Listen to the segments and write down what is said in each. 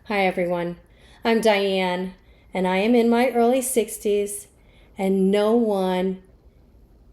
Hi everyone, I'm Diane and I am in my early 60s and no one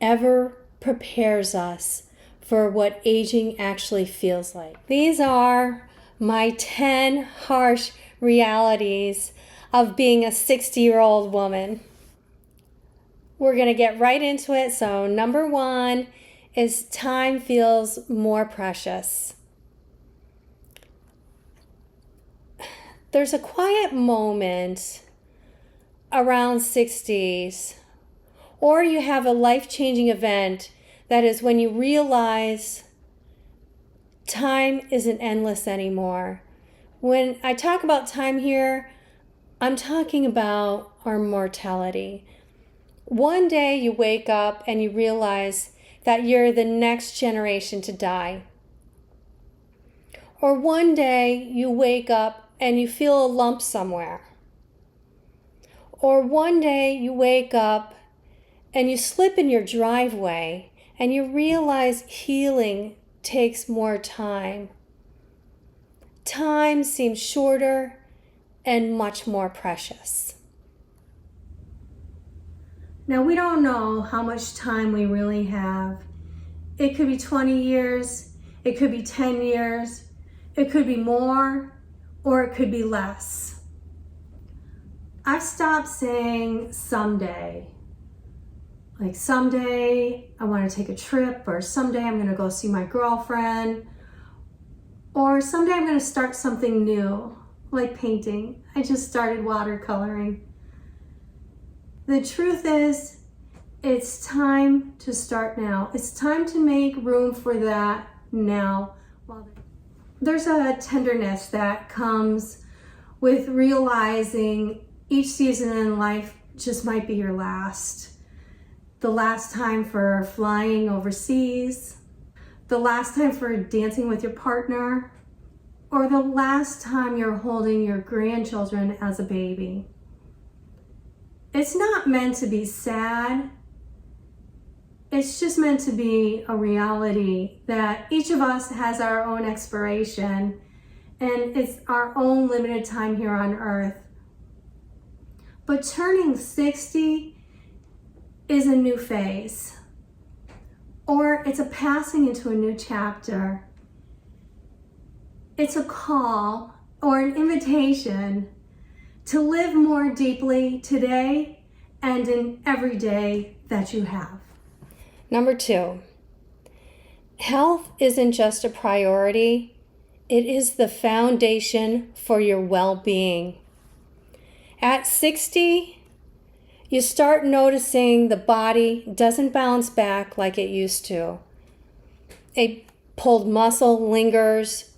ever prepares us for what aging actually feels like. These are my 10 harsh realities of being a 60-year-old woman. We're going to get right into it. So number one is time feels more precious. There's a quiet moment around 60s, or you have a life-changing event that is when you realize time isn't endless anymore. When I talk about time here, I'm talking about our mortality. One day you wake up and you realize that you're the next generation to die. Or one day you wake up and you feel a lump somewhere. Or one day you wake up and you slip in your driveway and you realize healing takes more time. Time seems shorter and much more precious. Now, we don't know how much time we really have. It could be 20 years, it could be 10 years, it could be more, or it could be less. I've stopped saying someday. Like someday I want to take a trip, or someday I'm going to go see my girlfriend, or someday I'm going to start something new, like painting. I just started watercoloring. The truth is, it's time to start now. It's time to make room for that now. There's a tenderness that comes with realizing each season in life just might be your last. The last time for flying overseas, the last time for dancing with your partner, or the last time you're holding your grandchildren as a baby. It's not meant to be sad. It's just meant to be a reality that each of us has our own expiration and it's our own limited time here on earth. But turning 60 is a new phase, or it's a passing into a new chapter. It's a call or an invitation to live more deeply today and in every day that you have. Number two, health isn't just a priority, it is the foundation for your well-being. At 60, you start noticing the body doesn't bounce back like it used to. A pulled muscle lingers,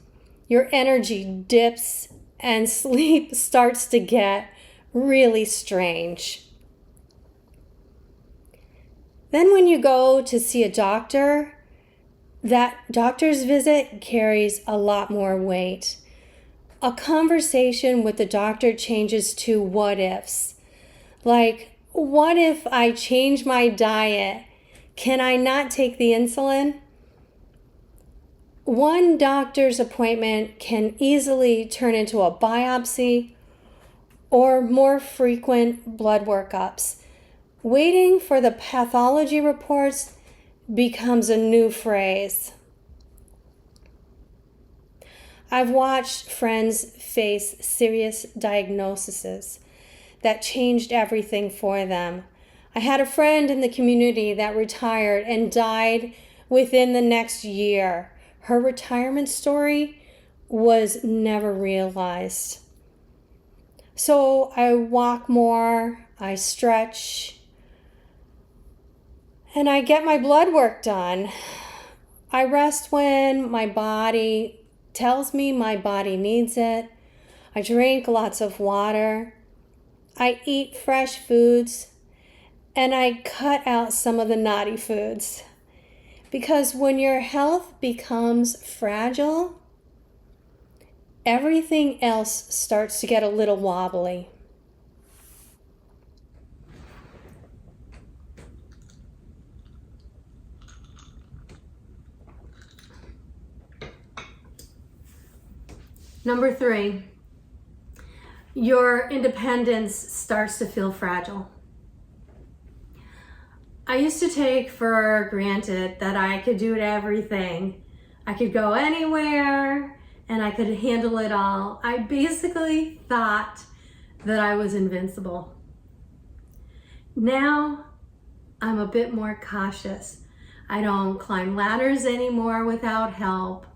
your energy dips, and sleep starts to get really strange. Then when you go to see a doctor, that doctor's visit carries a lot more weight. A conversation with the doctor changes to what ifs. Like, what if I change my diet? Can I not take the insulin? One doctor's appointment can easily turn into a biopsy or more frequent blood workups. Waiting for the pathology reports becomes a new phrase. I've watched friends face serious diagnoses that changed everything for them. I had a friend in the community that retired and died within the next year. Her retirement story was never realized. So I walk more, I stretch, and I get my blood work done. I rest when my body tells me my body needs it. I drink lots of water. I eat fresh foods. And I cut out some of the naughty foods. Because when your health becomes fragile, everything else starts to get a little wobbly. Number three, your independence starts to feel fragile. I used to take for granted that I could do everything. I could go anywhere and I could handle it all. I basically thought that I was invincible. Now I'm a bit more cautious. I don't climb ladders anymore without help.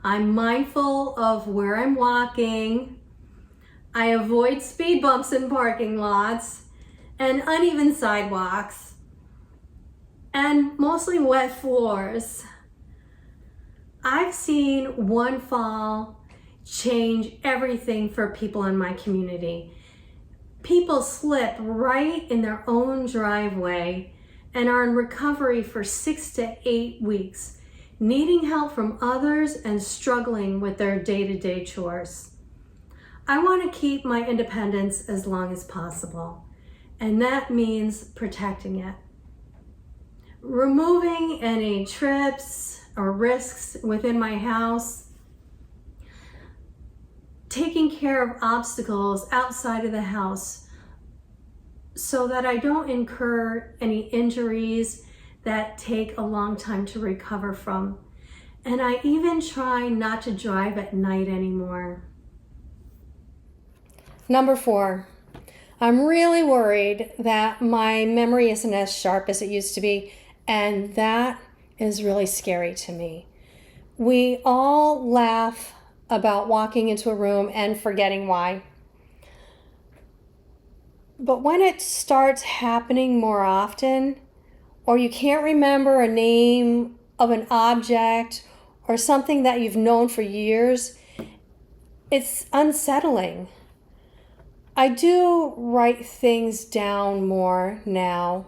I'm mindful of where I'm walking. I avoid speed bumps in parking lots and uneven sidewalks and mostly wet floors. I've seen one fall change everything for people in my community. People slip right in their own driveway and are in recovery for 6 to 8 weeks, needing help from others and struggling with their day-to-day chores. I want to keep my independence as long as possible, and that means protecting it. Removing any trips or risks within my house, taking care of obstacles outside of the house so that I don't incur any injuries that take a long time to recover from. And I even try not to drive at night anymore. Number 4, I'm really worried that my memory isn't as sharp as it used to be, and that is really scary to me. We all laugh about walking into a room and forgetting why. But when it starts happening more often, or you can't remember a name of an object or something that you've known for years, it's unsettling. I do write things down more now.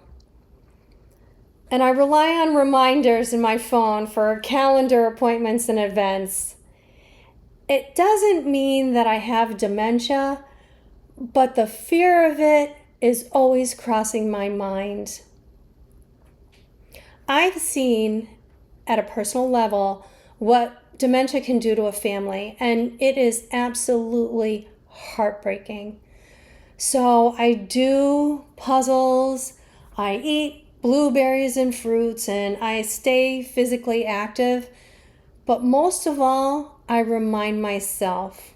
And I rely on reminders in my phone for calendar appointments and events. It doesn't mean that I have dementia, but the fear of it is always crossing my mind. I've seen at a personal level what dementia can do to a family, and it is absolutely heartbreaking. So I do puzzles, I eat blueberries and fruits, and I stay physically active. But most of all, I remind myself,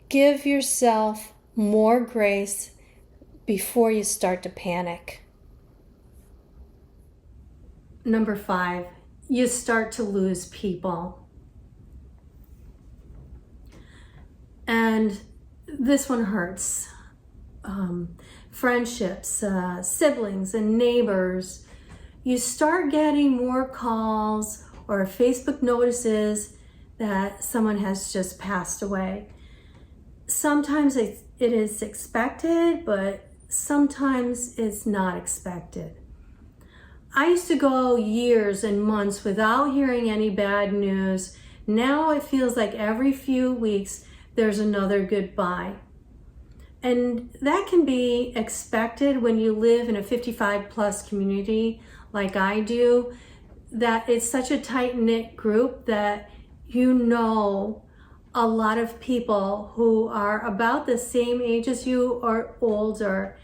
give yourself more grace before you start to panic. Number 5, you start to lose people. And this one hurts. Friendships, siblings and neighbors. You start getting more calls or Facebook notices that someone has just passed away. Sometimes it is expected, but sometimes it's not expected. I used to go years and months without hearing any bad news. Now it feels like every few weeks there's another goodbye. And that can be expected when you live in a 55 plus community like I do, that it's such a tight-knit group that you know a lot of people who are about the same age as you or older,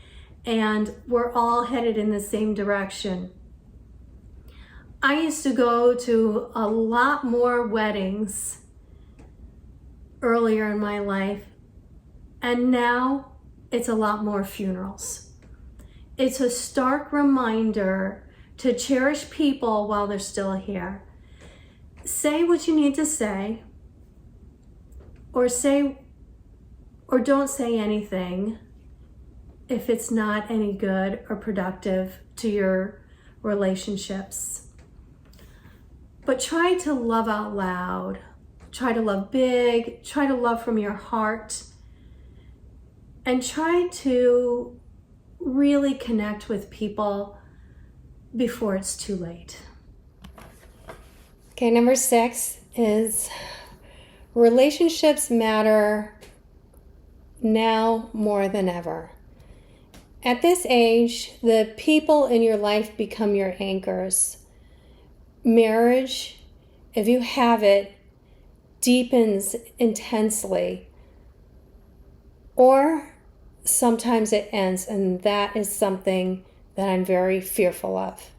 and we're all headed in the same direction. I used to go to a lot more weddings earlier in my life, and now it's a lot more funerals. It's a stark reminder to cherish people while they're still here. Say what you need to say, or don't say anything if it's not any good or productive to your relationships. But try to love out loud. Try to love big. Try to love from your heart. And try to really connect with people before it's too late. Okay, number 6 is relationships matter now more than ever. At this age, the people in your life become your anchors. Marriage, if you have it, deepens intensely or sometimes it ends, and that is something that I'm very fearful of.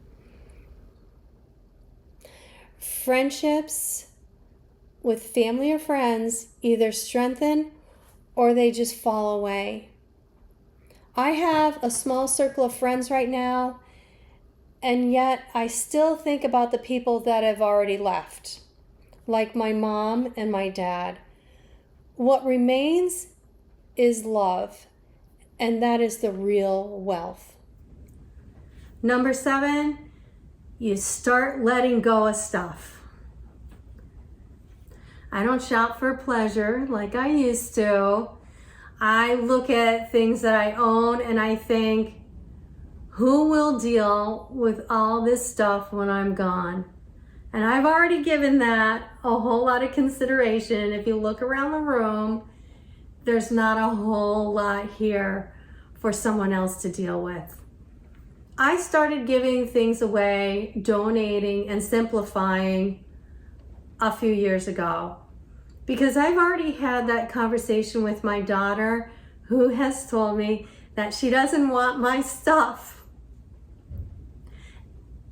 Friendships with family or friends either strengthen or they just fall away. I have a small circle of friends right now, and yet I still think about the people that have already left, like my mom and my dad. What remains is love, and that is the real wealth. Number 7, you start letting go of stuff. I don't shop for pleasure like I used to. I look at things that I own and I think, who will deal with all this stuff when I'm gone? And I've already given that a whole lot of consideration. If you look around the room, there's not a whole lot here for someone else to deal with. I started giving things away, donating, and simplifying a few years ago, because I've already had that conversation with my daughter, who has told me that she doesn't want my stuff.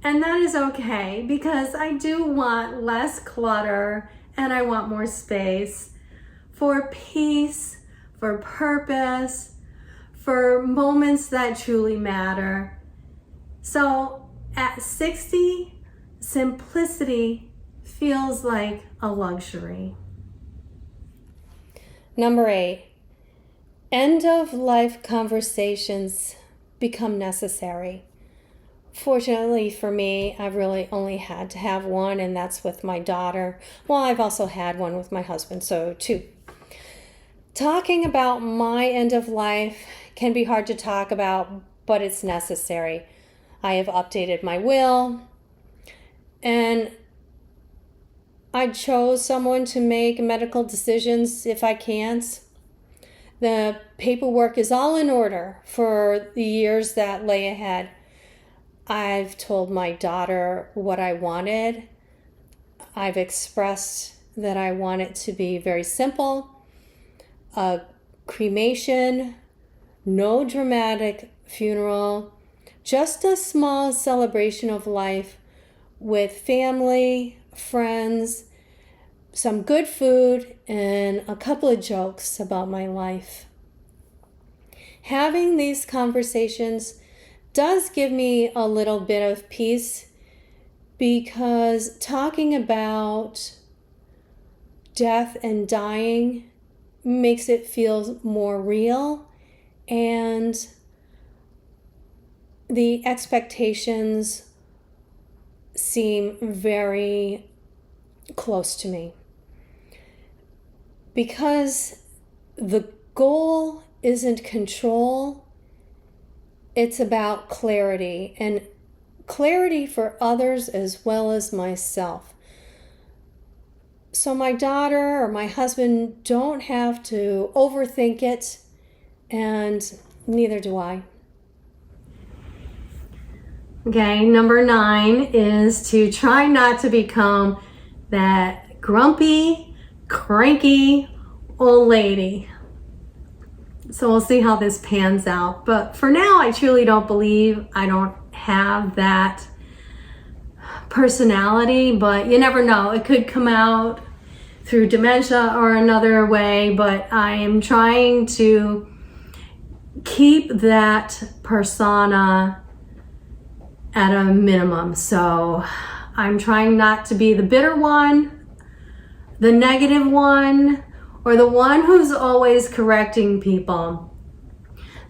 And that is okay, because I do want less clutter and I want more space for peace, for purpose, for moments that truly matter. So at 60, simplicity feels like a luxury. Number 8, end of life conversations become necessary. Fortunately for me, I've really only had to have one, and that's with my daughter. Well, I've also had one with my husband, so 2. Talking about my end of life can be hard to talk about, but it's necessary. I have updated my will, and I chose someone to make medical decisions if I can't. The paperwork is all in order for the years that lay ahead. I've told my daughter what I wanted. I've expressed that I want it to be very simple. A cremation, no dramatic funeral, just a small celebration of life with family, friends, some good food, and a couple of jokes about my life. Having these conversations does give me a little bit of peace, because talking about death and dying makes it feel more real, and the expectations seem very close to me, because the goal isn't control, it's about clarity, and clarity for others as well as myself. So my daughter or my husband don't have to overthink it, and neither do I. Okay, number 9 is to try not to become that grumpy, cranky old lady. So we'll see how this pans out. But for now, I truly don't believe I don't have that personality, but you never know. It could come out through dementia or another way, but I am trying to keep that persona at a minimum. So I'm trying not to be the bitter one, the negative one, or the one who's always correcting people.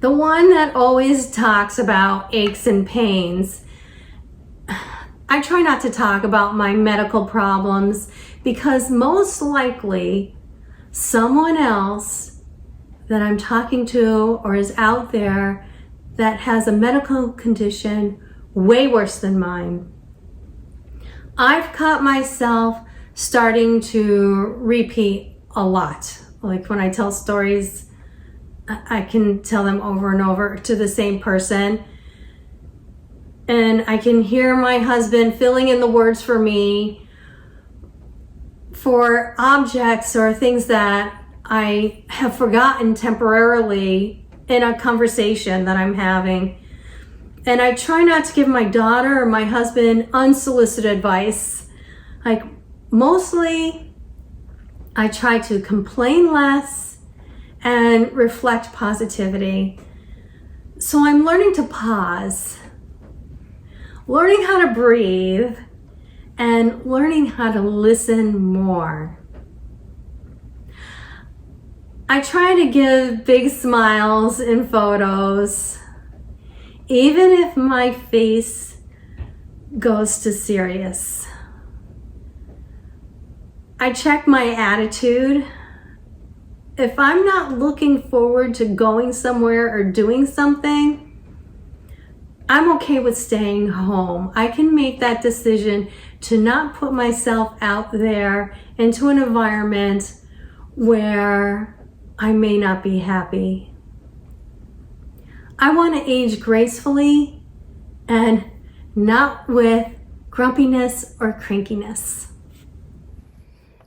The one that always talks about aches and pains. I try not to talk about my medical problems, because most likely someone else that I'm talking to or is out there that has a medical condition way worse than mine. I've caught myself starting to repeat a lot. Like when I tell stories, I can tell them over and over to the same person. And I can hear my husband filling in the words for me for objects or things that I have forgotten temporarily in a conversation that I'm having. And I try not to give my daughter or my husband unsolicited advice. Like, mostly I try to complain less and reflect positivity. So I'm learning to pause, learning how to breathe, and learning how to listen more. I try to give big smiles in photos, even if my face goes to serious. I check my attitude. If I'm not looking forward to going somewhere or doing something, I'm okay with staying home. I can make that decision to not put myself out there into an environment where I may not be happy. I want to age gracefully and not with grumpiness or crankiness.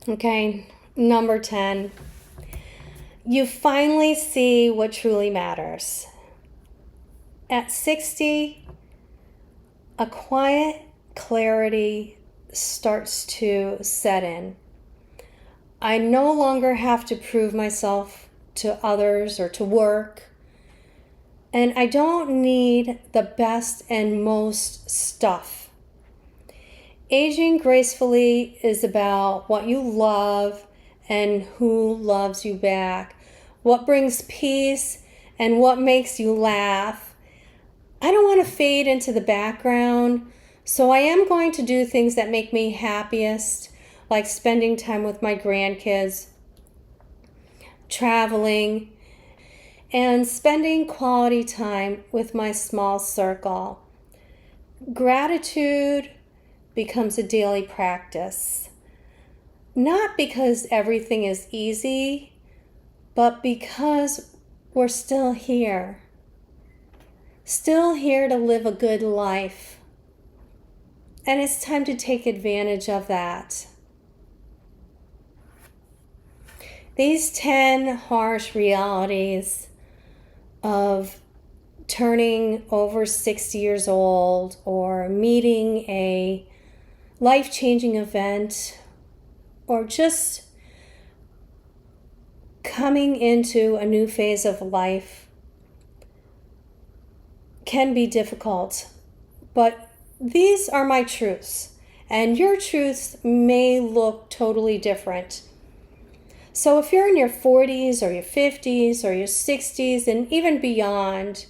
Okay, number 10. You finally see what truly matters. At 60, a quiet clarity starts to set in. I no longer have to prove myself to others or to work. And I don't need the best and most stuff. Aging gracefully is about what you love and who loves you back, what brings peace and what makes you laugh. I don't want to fade into the background, so I am going to do things that make me happiest, like spending time with my grandkids, traveling, and spending quality time with my small circle. Gratitude becomes a daily practice, not because everything is easy, but because we're still here to live a good life. And it's time to take advantage of that. These 10 harsh realities of turning over 60 years old or meeting a life-changing event or just coming into a new phase of life can be difficult, but these are my truths, and your truths may look totally different. So if you're in your 40s or your 50s or your 60s and even beyond,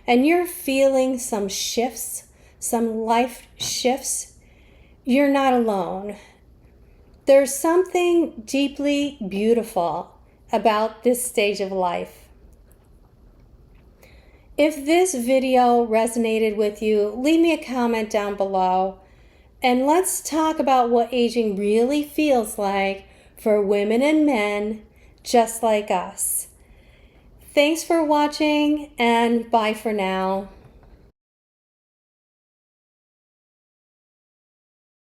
and you're feeling some shifts, some life shifts, you're not alone. There's something deeply beautiful about this stage of life. If this video resonated with you, leave me a comment down below, and let's talk about what aging really feels like for women and men just like us. Thanks for watching, and bye for now.